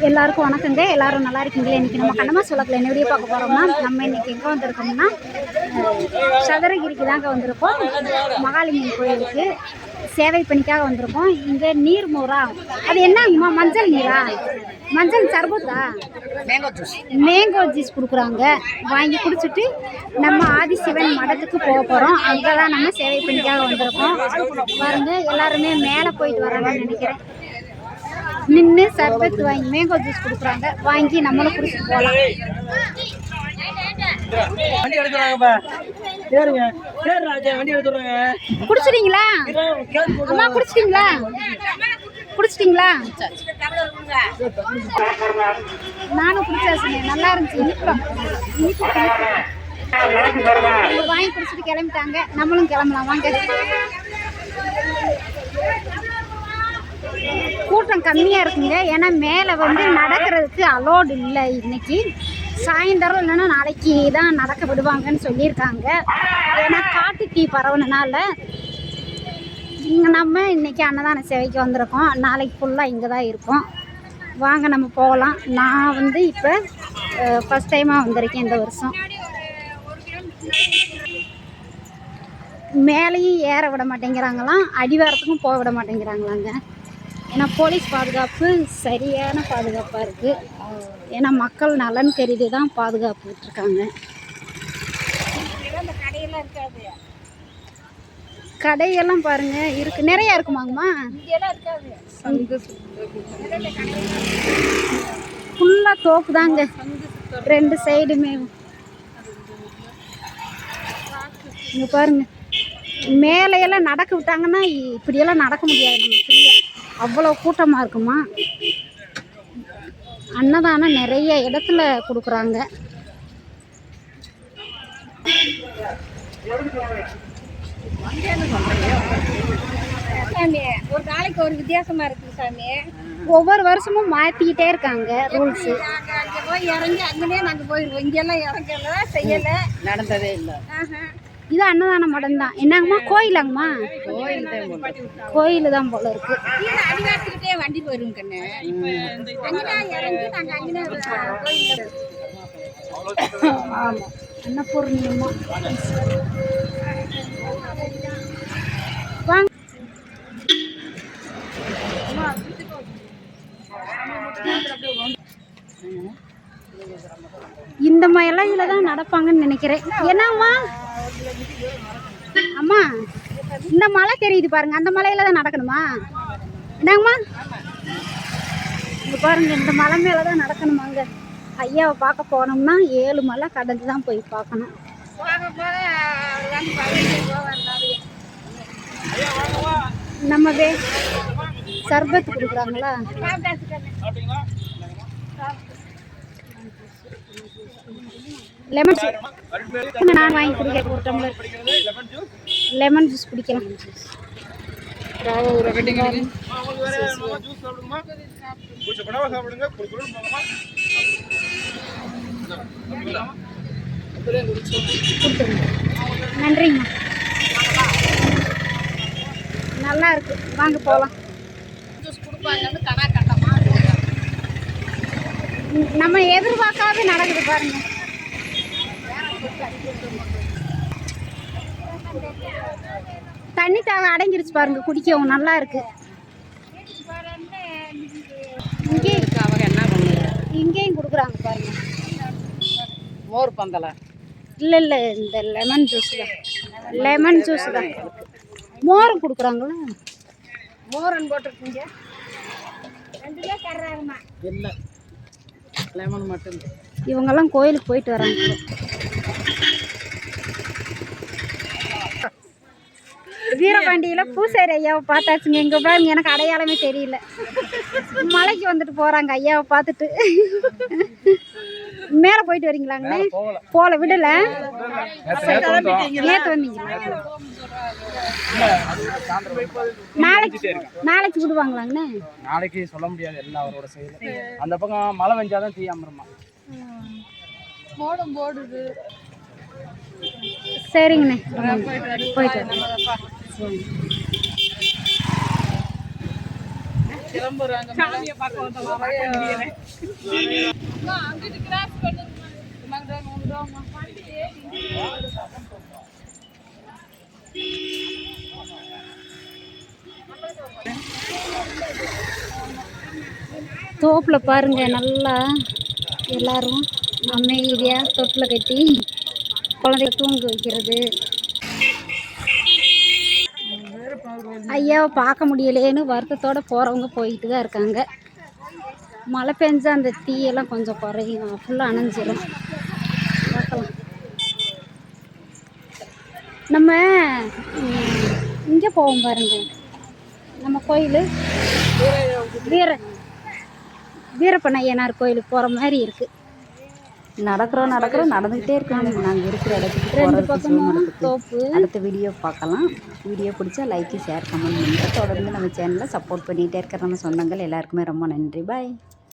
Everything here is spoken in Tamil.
எல்லாருக்கும் வணக்கங்க. எல்லாரும் நல்லா இருக்கீங்களா? இன்றைக்கி நம்ம கண்ணம்மா சோளத்தில் என்ன வீடியோ பார்க்க போகிறோம்னா, நம்ம இன்றைக்கி எங்கே வந்திருக்கோம்னா சதுரகிரிக்கு தாங்க வந்திருக்கோம். மகாலிங்கம் கோயிலுக்கு சேவை பணிக்காக வந்திருக்கோம். இங்கே நீர் மோரா, அது என்னங்கம்மா? மஞ்சள் நீரா? மஞ்சள் சர்பத்தா? மேங்கோ ஜூஸ் கொடுக்குறாங்க. வாங்கி குடிச்சிட்டு நம்ம ஆதிசிவன் மடத்துக்கு போக போகிறோம். அங்கே தான் நம்ம சேவை பணிக்காக வந்திருக்கோம். பாருங்க, எல்லாருமே மேலே போயிட்டு வராங்கன்னு நினைக்கிறேன். நின்று சர்பத் வாங்கி மேங்கோ ஜூஸ் கொடுக்குறாங்க. வாங்கி நம்மளும் குடிச்சிட்டு போகலாம். குடிச்சிட்டீங்களா அம்மா? குடிச்சிட்டீங்களா? குடிச்சிட்டீங்களா? நானும் குடிச்சாச்சுங்க. நல்லா இருந்துச்சு. இனிப்பு வாங்கி குடிச்சிட்டு கிளம்பிட்டாங்க. நம்மளும் கிளம்பலாம் வாங்க. கூட்டம் கம்மியாக இருக்குங்க. ஏன்னா மேலே வந்து நடக்கிறதுக்கு அலோடு இல்லை. இன்னைக்கு சாயந்தரம் இல்லைன்னா நாளைக்கு தான் நடக்க விடுவாங்கன்னு சொல்லியிருக்காங்க. ஏன்னா காட்டு தீ பரவுனனால இங்கே நம்ம இன்றைக்கி அன்னதான சேவைக்கு வந்திருக்கோம். நாளைக்கு ஃபுல்லாக இங்கே தான் இருக்கோம். வாங்க நம்ம போகலாம். நான் வந்து இப்போ ஃபஸ்ட் டைமாக வந்திருக்கேன் இந்த வருஷம். மேலேயும் ஏற விட மாட்டேங்கிறாங்களாம், அடிவாரத்துக்கும் போக விட மாட்டேங்கிறாங்களாங்க. ஏன்னா போலீஸ் பாதுகாப்பு சரியான பாதுகாப்பாக இருக்குது. ஏன்னா மக்கள் நலன் கருதி தான் பாதுகாப்பு விட்டுருக்காங்க. கடையெல்லாம் பாருங்க இருக்கு, நிறையா இருக்குமாங்கம்மா? ஃபுல்லாக தோப்பு தாங்க ரெண்டு சைடுமே. இங்கே பாருங்க, மேலையெல்லாம் நடக்க விட்டாங்கன்னா இப்படியெல்லாம் நடக்க முடியாது நம்ம ஃப்ரீயாக. அவ்வளோ கூட்டமாக இருக்குமா. அன்னதானம் நிறைய இடத்துல கொடுக்குறாங்க. சாமி ஒரு நாளைக்கு ஒரு வித்தியாசமா இருக்கு சாமி. ஒவ்வொரு வருஷமும் மாற்றிக்கிட்டே இருக்காங்க ரூல்ஸு. அங்கே போய் இறங்கி அங்கேயே நாங்கள் போயிடுவோம். இங்கெல்லாம் இறங்கல செய்யலை, நடந்ததே இல்லை. இது அன்னதான மடம் தான். என்னங்கம்மா? கோயிலாங்கம்மா? கோயில் தான் போல இருக்கு. அடிவாரத்துக்கிட்டே வண்டி போயிடும் கண்ணு. ஆமாம், அன்னபூர்ணியம்மா. வாங்க. இந்த மலையில தான் நடப்பாங்கன்னு நினைக்கிறேன். என்னம்மா? அம்மா, இந்த மலை தெரியுது பாருங்க, அந்த மலையில தான் நடக்கணுமா? என்னங்கம்மா? இங்க பாருங்க, இந்த மலை மேல தான் நடக்கணுமாங்க. ஐயாவை பார்க்க போனோம்னா 7 மலை கடந்து தான் போய் பார்க்கணும். நம்ம சர்பத்து கொடுக்குறாங்களா? லெமன் ஜூஸ் நான் வாங்கி குடிக்கிறேன். ஒரு டம்ளர் லெமன் ஜூஸ் குடிக்கலாம். நன்றிங்கம்மா. நல்லா இருக்கு, வாங்க போகலாம். நம்ம எதிர்பார்க்காத நடக்குது பாருங்க. தண்ணி தாகம் அடங்கிருச்சு பாருங்க, குடிக்கவும் நல்லா இருக்கு. இங்கேயும் கொடுக்குறாங்க பாருங்க. மோர் பந்தல இல்லை இல்லை, இந்த லெமன் ஜூஸ் தான். லெமன் ஜூஸ் தான். மோரும் கொடுக்குறாங்களா? மோரன் போட்டிருக்கீங்க. இல்லை, லெமன் மட்டும். இவங்கெல்லாம் கோயிலுக்கு போயிட்டு வராங்க. வீரபாண்டியில் பூசாரி ஐயாவை பார்த்தாச்சுங்க. எங்கே பாருங்க, எனக்கு அடையாளமே தெரியல. மலைக்கு வந்துட்டு போகிறாங்க ஐயாவை பார்த்துட்டு. மேலே போயிட்டு வரீங்களாங்கண்ணே? போல விடலை. நேற்று வந்தீங்களா? நாளைக்கு விடுவாங்களாங்கண்ணே? நாளைக்கு சொல்ல முடியாது, எல்லாம் அவரோட செயல். அந்த பக்கம் மழை பெஞ்சாதான் தீ அமருமா. மோடம் போடுது. சரிங்கண்ணே, போயிட்டு தோப்பில் பாருங்க நல்லா எல்லாரும் அமைதியாக தொட்டில் கட்டி குழந்தைய தூங்க வைக்கிறது. ஐயாவை பார்க்க முடியலேன்னு வருத்தத்தோடு போகிறவங்க போயிட்டு தான் இருக்காங்க. மழை பெஞ்சா அந்த தீயெல்லாம் கொஞ்சம் குறையும், ஃபுல்லாக அணைஞ்சிரும். பார்க்கலாம். நம்ம இங்கே போவோம் பாருங்க, நம்ம கோயில் வீரப்பனையனார் கோயிலுக்கு போகிற மாதிரி இருக்குது. நடக்கிறோம் நடந்துக்கிட்டே இருக்கோம். நாங்கள் இருக்கிற இடத்துக்கு 2 பக்கமும் தோப்பு. அடுத்த வீடியோ பார்க்கலாம். வீடியோ பிடிச்சா லைக்கு, ஷேர், கமெண்ட் பண்ணுங்கள். தொடர்ந்து நம்ம சேனலை சப்போர்ட் பண்ணிகிட்டே இருக்கிற நம்ம சொந்தங்கள் எல்லாருக்குமே ரொம்ப நன்றி. பாய்.